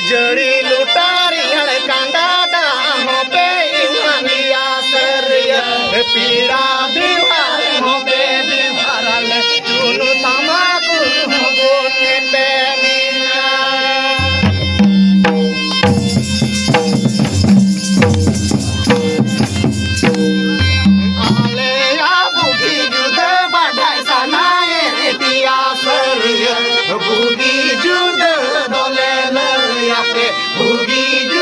जड़ी लुटारियण कांदा हो पे इंगलिया सरिया पीड़ा दीवार हो पे दीवारल चुनु तमाकू हो बोने पे मीना आले या बुगी जुद बढ़ाई सनाए पिया सरिया बुगी जुद दोले Boogie